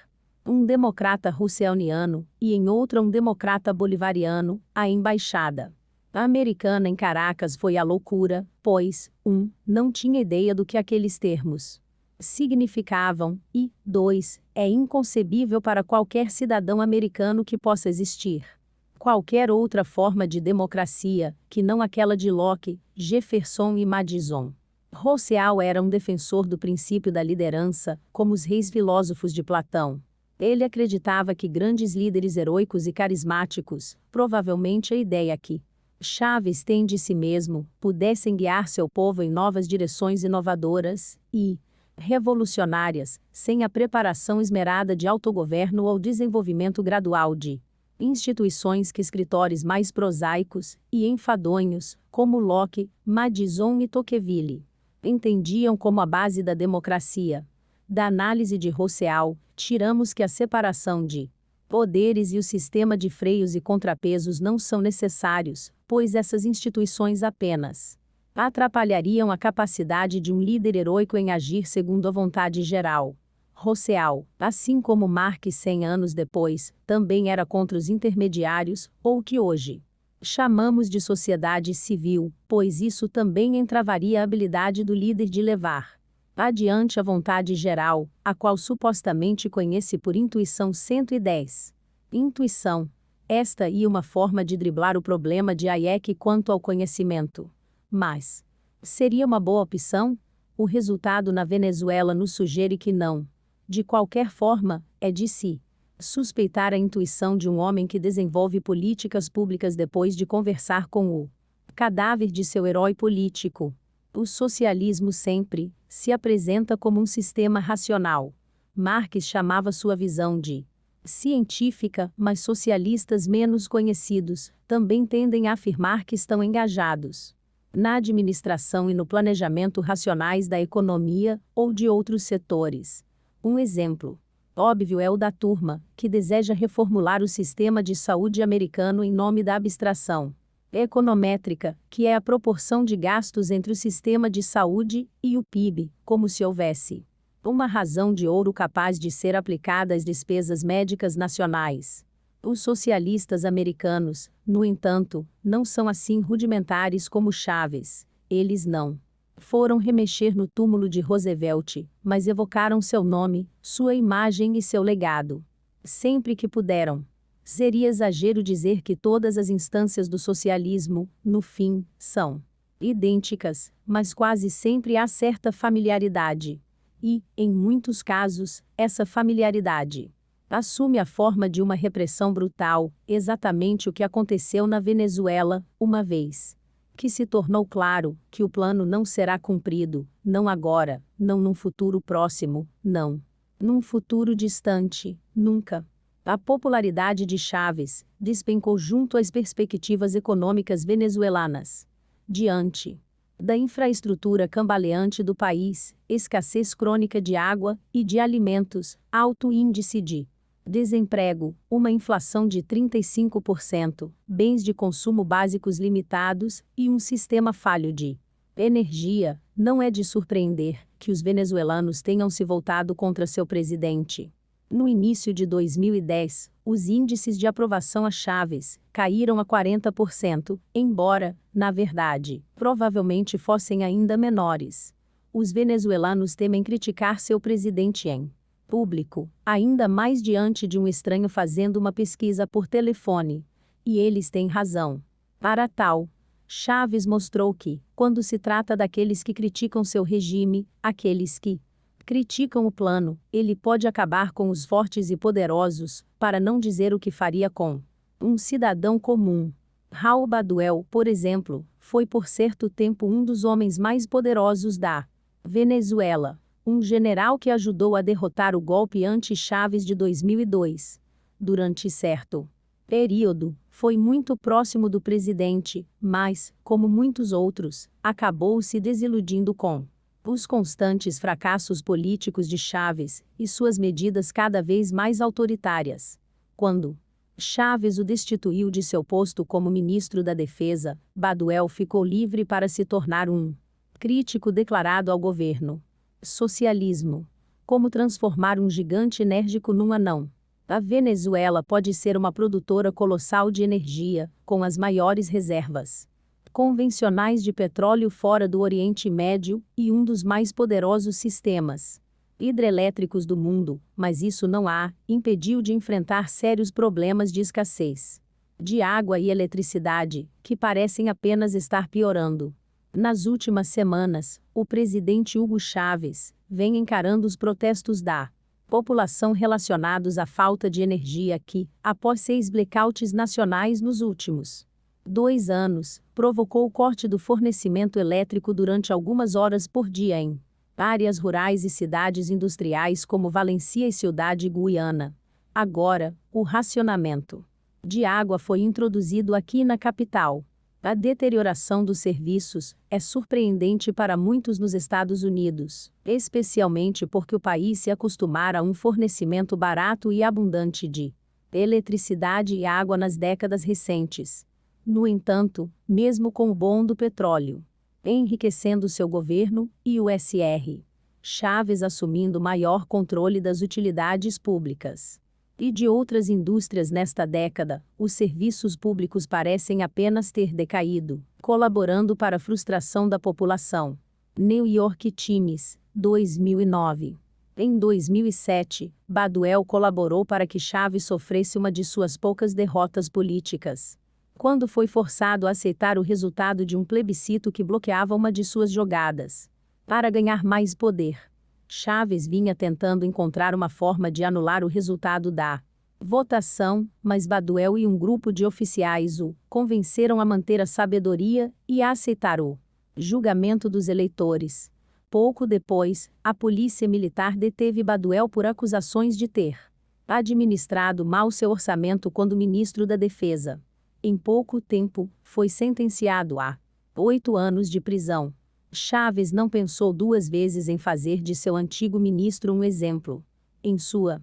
um democrata rousseauiano, e em outra um democrata bolivariano, a embaixada americana em Caracas foi a loucura, pois, 1. Não tinha ideia do que aqueles termos significavam, e, 2. É inconcebível para qualquer cidadão americano que possa existir qualquer outra forma de democracia, que não aquela de Locke, Jefferson e Madison. Rousseau era um defensor do princípio da liderança, como os reis filósofos de Platão. Ele acreditava que grandes líderes heróicos e carismáticos, provavelmente a ideia que Chaves tem de si mesmo, pudessem guiar seu povo em novas direções inovadoras e revolucionárias, sem a preparação esmerada de autogoverno ou desenvolvimento gradual de instituições que escritores mais prosaicos e enfadonhos, como Locke, Madison e Tocqueville, entendiam como a base da democracia. Da análise de Rousseau, tiramos que a separação de poderes e o sistema de freios e contrapesos não são necessários, pois essas instituições apenas atrapalhariam a capacidade de um líder heróico em agir segundo a vontade geral. Rousseau, assim como Marx 100 anos depois, também era contra os intermediários, ou o que hoje chamamos de sociedade civil, pois isso também entravaria a habilidade do líder de levar adiante a vontade geral, a qual supostamente conhece por intuição. 110. Intuição. Esta e uma forma de driblar o problema de Hayek quanto ao conhecimento. Mas seria uma boa opção? O resultado na Venezuela nos sugere que não. De qualquer forma, é de se suspeitar a intuição de um homem que desenvolve políticas públicas depois de conversar com o cadáver de seu herói político. O socialismo sempre se apresenta como um sistema racional. Marx chamava sua visão de científica, mas socialistas menos conhecidos também tendem a afirmar que estão engajados na administração e no planejamento racionais da economia ou de outros setores. Um exemplo óbvio é o da turma, que deseja reformular o sistema de saúde americano em nome da abstração econométrica, que é a proporção de gastos entre o sistema de saúde e o PIB, como se houvesse uma razão de ouro capaz de ser aplicada às despesas médicas nacionais. Os socialistas americanos, no entanto, não são assim rudimentares como Chaves. Eles não foram remexer no túmulo de Roosevelt, mas evocaram seu nome, sua imagem e seu legado. Sempre que puderam. Seria exagero dizer que todas as instâncias do socialismo, no fim, são idênticas, mas quase sempre há certa familiaridade. E, em muitos casos, essa familiaridade assume a forma de uma repressão brutal, exatamente o que aconteceu na Venezuela, uma vez que se tornou claro que o plano não será cumprido, não agora, não num futuro próximo, não num futuro distante, nunca. A popularidade de Chávez despencou junto às perspectivas econômicas venezuelanas. Diante da infraestrutura cambaleante do país, escassez crônica de água e de alimentos, alto índice de desemprego, uma inflação de 35%, bens de consumo básicos limitados e um sistema falho de energia, não é de surpreender que os venezuelanos tenham se voltado contra seu presidente. No início de 2010, os índices de aprovação a Chávez caíram a 40%, embora, na verdade, provavelmente fossem ainda menores. Os venezuelanos temem criticar seu presidente em público, ainda mais diante de um estranho fazendo uma pesquisa por telefone. E eles têm razão. Para tal, Chávez mostrou que, quando se trata daqueles que criticam seu regime, aqueles que criticam o plano, ele pode acabar com os fortes e poderosos, para não dizer o que faria com um cidadão comum. Raul Baduel, por exemplo, foi por certo tempo um dos homens mais poderosos da Venezuela. Um general que ajudou a derrotar o golpe anti-Chávez de 2002. Durante certo período, foi muito próximo do presidente, mas, como muitos outros, acabou se desiludindo com os constantes fracassos políticos de Chávez e suas medidas cada vez mais autoritárias. Quando Chávez o destituiu de seu posto como ministro da Defesa, Baduel ficou livre para se tornar um crítico declarado ao governo. Socialismo. Como transformar um gigante enérgico num anão. A Venezuela pode ser uma produtora colossal de energia, com as maiores reservas convencionais de petróleo fora do Oriente Médio e um dos mais poderosos sistemas hidrelétricos do mundo, mas isso não a impediu de enfrentar sérios problemas de escassez de água e eletricidade, que parecem apenas estar piorando. Nas últimas semanas, o presidente Hugo Chávez vem encarando os protestos da população relacionados à falta de energia que, após 6 blackouts nacionais nos últimos 2 anos, provocou o corte do fornecimento elétrico durante algumas horas por dia em áreas rurais e cidades industriais como Valencia e Ciudad Guiana. Agora, o racionamento de água foi introduzido aqui na capital. A deterioração dos serviços é surpreendente para muitos nos Estados Unidos, especialmente porque o país se acostumara a um fornecimento barato e abundante de eletricidade e água nas décadas recentes. No entanto, mesmo com o boom do petróleo enriquecendo seu governo e o Sr. Chávez assumindo maior controle das utilidades públicas e de outras indústrias nesta década, os serviços públicos parecem apenas ter decaído, colaborando para a frustração da população. New York Times, 2009. Em 2007, Baduel colaborou para que Chávez sofresse uma de suas poucas derrotas políticas, quando foi forçado a aceitar o resultado de um plebiscito que bloqueava uma de suas jogadas para ganhar mais poder. Chávez vinha tentando encontrar uma forma de anular o resultado da votação, mas Baduel e um grupo de oficiais o convenceram a manter a sabedoria e a aceitar o julgamento dos eleitores. Pouco depois, a polícia militar deteve Baduel por acusações de ter administrado mal seu orçamento quando ministro da Defesa. Em pouco tempo, foi sentenciado a 8 anos de prisão. Chávez não pensou 2 vezes em fazer de seu antigo ministro um exemplo. Em sua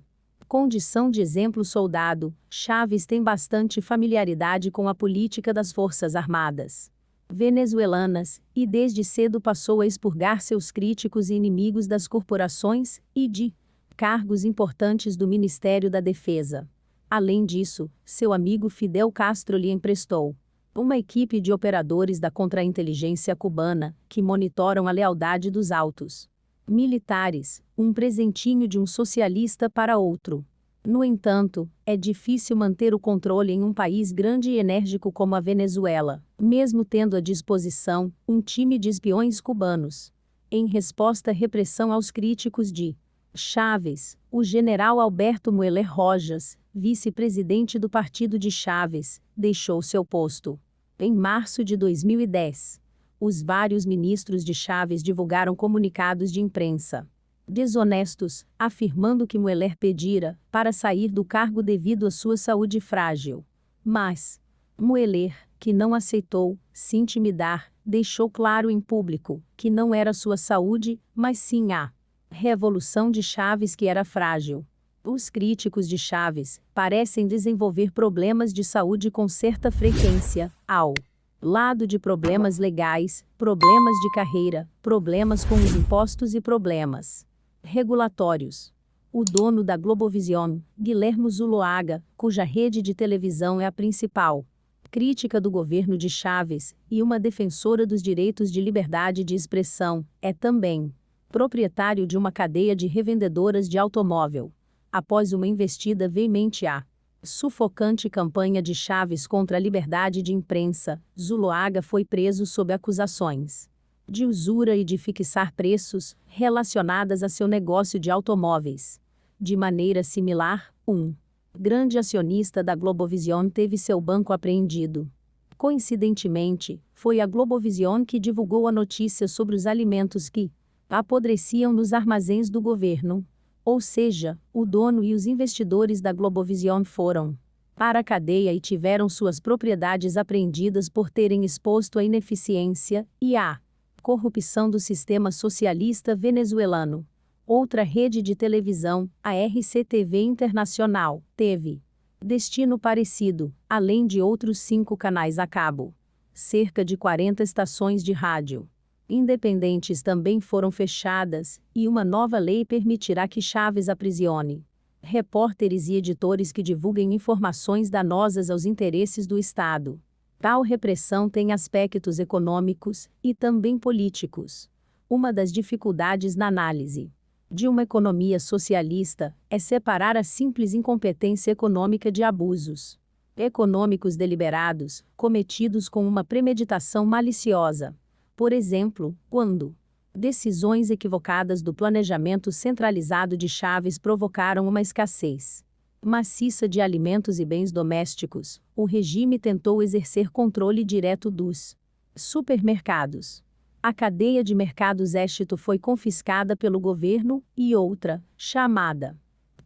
condição de exemplo soldado, Chávez tem bastante familiaridade com a política das Forças Armadas venezuelanas, e desde cedo passou a expurgar seus críticos e inimigos das corporações e de cargos importantes do Ministério da Defesa. Além disso, seu amigo Fidel Castro lhe emprestou uma equipe de operadores da contra-inteligência cubana, que monitoram a lealdade dos altos militares, um presentinho de um socialista para outro. No entanto, é difícil manter o controle em um país grande e enérgico como a Venezuela, mesmo tendo à disposição um time de espiões cubanos. Em resposta à repressão aos críticos de Chávez, o general Alberto Mueller Rojas, vice-presidente do partido de Chávez, deixou seu posto. Em março de 2010, os vários ministros de Chávez divulgaram comunicados de imprensa desonestos, afirmando que Mueller pedira para sair do cargo devido à sua saúde frágil. Mas Mueller, que não aceitou se intimidar, deixou claro em público que não era sua saúde, mas sim a revolução de Chávez que era frágil. Os críticos de Chávez parecem desenvolver problemas de saúde com certa frequência, ao lado de problemas legais, problemas de carreira, problemas com os impostos e problemas regulatórios. O dono da Globovision, Guilherme Zuloaga, cuja rede de televisão é a principal crítica do governo de Chávez e uma defensora dos direitos de liberdade de expressão, é também proprietário de uma cadeia de revendedoras de automóvel. Após uma investida veemente à sufocante campanha de Chávez contra a liberdade de imprensa, Zuloaga foi preso sob acusações de usura e de fixar preços relacionadas a seu negócio de automóveis. De maneira similar, um grande acionista da Globovision teve seu banco apreendido. Coincidentemente, foi a Globovision que divulgou a notícia sobre os alimentos que apodreciam nos armazéns do governo. Ou seja, o dono e os investidores da Globovision foram para a cadeia e tiveram suas propriedades apreendidas por terem exposto a ineficiência e a corrupção do sistema socialista venezuelano. Outra rede de televisão, a RCTV Internacional, teve destino parecido, além de outros 5 canais a cabo. Cerca de 40 estações de rádio independentes também foram fechadas, e uma nova lei permitirá que Chávez aprisione repórteres e editores que divulguem informações danosas aos interesses do Estado. Tal repressão tem aspectos econômicos e também políticos. Uma das dificuldades na análise de uma economia socialista é separar a simples incompetência econômica de abusos econômicos deliberados, cometidos com uma premeditação maliciosa. Por exemplo, quando decisões equivocadas do planejamento centralizado de Chávez provocaram uma escassez maciça de alimentos e bens domésticos, o regime tentou exercer controle direto dos supermercados. A cadeia de mercados Éxito foi confiscada pelo governo e outra, chamada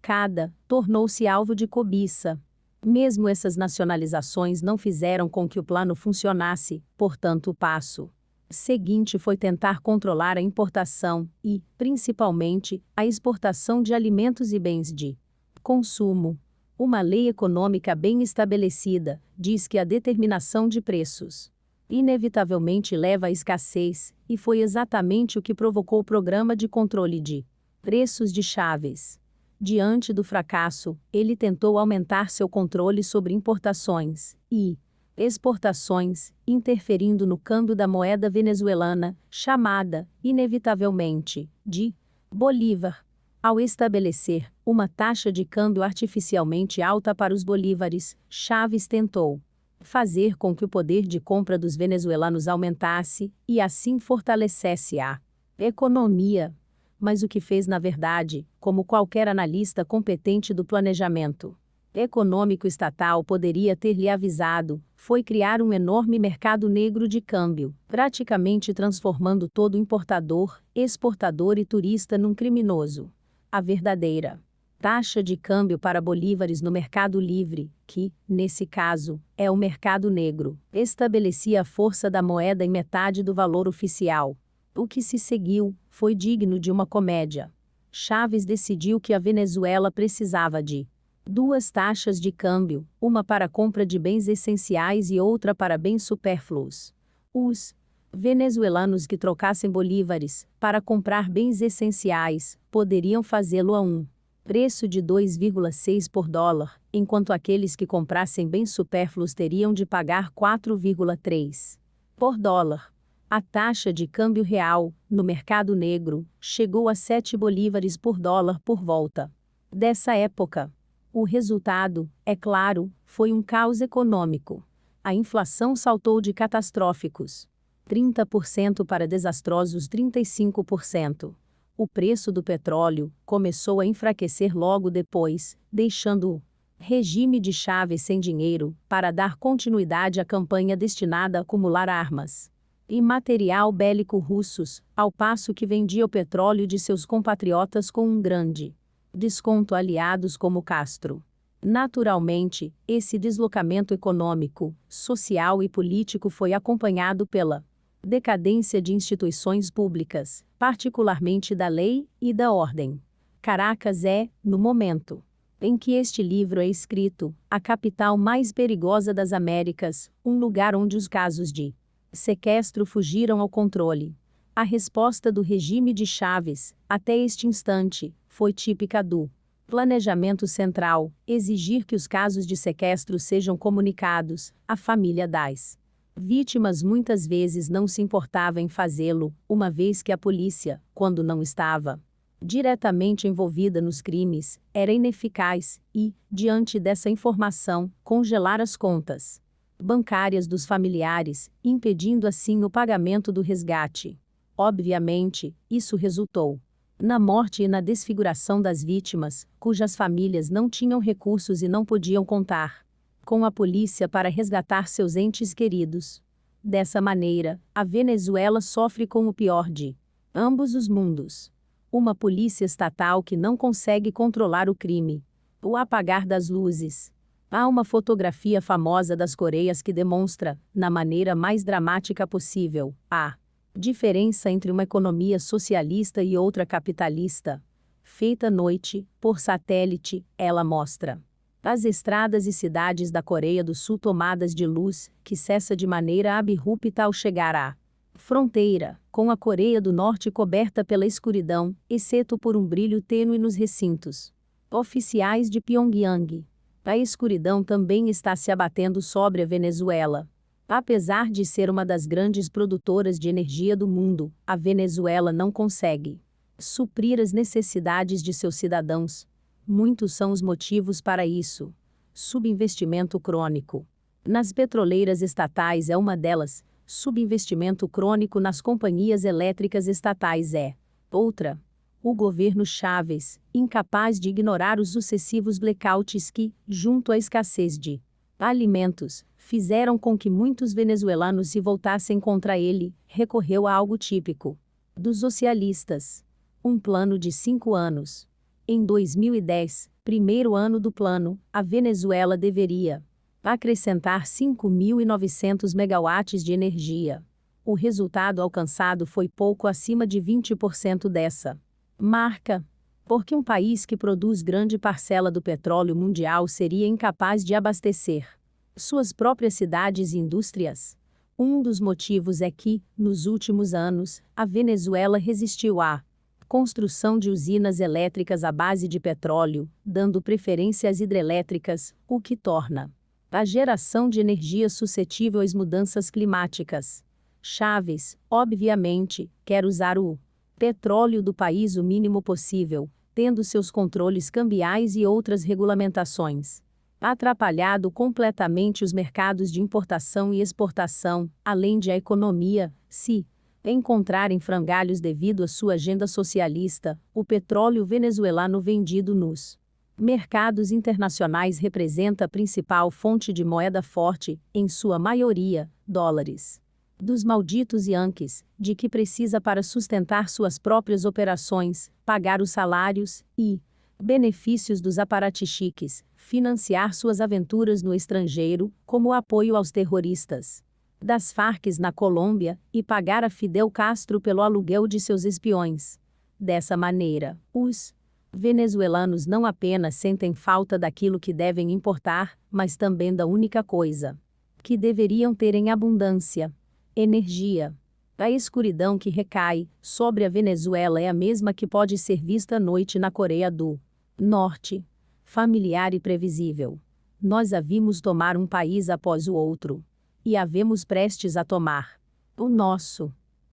CADA, tornou-se alvo de cobiça. Mesmo essas nacionalizações não fizeram com que o plano funcionasse, portanto o passo seguinte foi tentar controlar a importação e, principalmente, a exportação de alimentos e bens de consumo. Uma lei econômica bem estabelecida diz que a determinação de preços inevitavelmente leva à escassez, e foi exatamente o que provocou o programa de controle de preços de Chávez. Diante do fracasso, ele tentou aumentar seu controle sobre importações e exportações, interferindo no câmbio da moeda venezuelana, chamada, inevitavelmente, de bolívar. Ao estabelecer uma taxa de câmbio artificialmente alta para os bolívares, Chávez tentou fazer com que o poder de compra dos venezuelanos aumentasse e assim fortalecesse a economia. Mas o que fez na verdade, como qualquer analista competente do planejamento econômico estatal poderia ter lhe avisado, foi criar um enorme mercado negro de câmbio, praticamente transformando todo importador, exportador e turista num criminoso. A verdadeira taxa de câmbio para bolívares no mercado livre, que, nesse caso, é o mercado negro, estabelecia a força da moeda em metade do valor oficial. O que se seguiu foi digno de uma comédia. Chávez decidiu que a Venezuela precisava de 2 taxas de câmbio, uma para a compra de bens essenciais e outra para bens supérfluos. Os venezuelanos que trocassem bolívares para comprar bens essenciais poderiam fazê-lo a um preço de 2,6 por dólar, enquanto aqueles que comprassem bens supérfluos teriam de pagar 4,3 por dólar. A taxa de câmbio real, no mercado negro, chegou a 7 bolívares por dólar por volta dessa época. O resultado, é claro, foi um caos econômico. A inflação saltou de catastróficos 30% para desastrosos 35%. O preço do petróleo começou a enfraquecer logo depois, deixando o regime de Chávez sem dinheiro para dar continuidade à campanha destinada a acumular armas e material bélico russos, ao passo que vendia o petróleo de seus compatriotas com um grande desconto a aliados como Castro. Naturalmente, esse deslocamento econômico, social e político foi acompanhado pela decadência de instituições públicas, particularmente da lei e da ordem. Caracas é, no momento em que este livro é escrito, a capital mais perigosa das Américas, um lugar onde os casos de sequestro fugiram ao controle. A resposta do regime de Chávez, até este instante, foi típica do planejamento central, exigir que os casos de sequestro sejam comunicados à família das vítimas. Muitas vezes não se importava em fazê-lo, uma vez que a polícia, quando não estava diretamente envolvida nos crimes, era ineficaz e, diante dessa informação, congelar as contas bancárias dos familiares, impedindo assim o pagamento do resgate. Obviamente, isso resultou na morte e na desfiguração das vítimas, cujas famílias não tinham recursos e não podiam contar com a polícia para resgatar seus entes queridos. Dessa maneira, a Venezuela sofre com o pior de ambos os mundos. Uma polícia estatal que não consegue controlar o crime, o apagar das luzes. Há uma fotografia famosa das Coreias que demonstra, na maneira mais dramática possível, a diferença entre uma economia socialista e outra capitalista. Feita à noite, por satélite, ela mostra as estradas e cidades da Coreia do Sul tomadas de luz, que cessa de maneira abrupta ao chegar à fronteira, com a Coreia do Norte coberta pela escuridão, exceto por um brilho tênue nos recintos oficiais de Pyongyang. A escuridão também está se abatendo sobre a Venezuela. Apesar de ser uma das grandes produtoras de energia do mundo, a Venezuela não consegue suprir as necessidades de seus cidadãos. Muitos são os motivos para isso. Subinvestimento crônico nas petroleiras estatais é uma delas. Subinvestimento crônico nas companhias elétricas estatais é outra. O governo Chávez, incapaz de ignorar os sucessivos blackouts que, junto à escassez de alimentos, fizeram com que muitos venezuelanos se voltassem contra ele, recorreu a algo típico dos socialistas: um plano de 5 anos. Em 2010, primeiro ano do plano, a Venezuela deveria acrescentar 5.900 megawatts de energia. O resultado alcançado foi pouco acima de 20% dessa marca, porque um país que produz grande parcela do petróleo mundial seria incapaz de abastecer suas próprias cidades e indústrias. Um dos motivos é que, nos últimos anos, a Venezuela resistiu à construção de usinas elétricas à base de petróleo, dando preferência às hidrelétricas, o que torna a geração de energia suscetível às mudanças climáticas. Chávez, obviamente, quer usar o petróleo do país o mínimo possível, tendo seus controles cambiais e outras regulamentações atrapalhado completamente os mercados de importação e exportação, além de a economia se encontrar em frangalhos devido à sua agenda socialista. O petróleo venezuelano vendido nos mercados internacionais representa a principal fonte de moeda forte, em sua maioria, dólares dos malditos Yankees, de que precisa para sustentar suas próprias operações, pagar os salários e benefícios dos aparatichiques, financiar suas aventuras no estrangeiro, como o apoio aos terroristas das Farc na Colômbia, e pagar a Fidel Castro pelo aluguel de seus espiões. Dessa maneira, os venezuelanos não apenas sentem falta daquilo que devem importar, mas também da única coisa que deveriam ter em abundância: energia. A escuridão que recai sobre a Venezuela é a mesma que pode ser vista à noite na Coreia do Norte. Familiar e previsível. Nós a vimos tomar um país após o outro. E havemos prestes a tomar o nosso.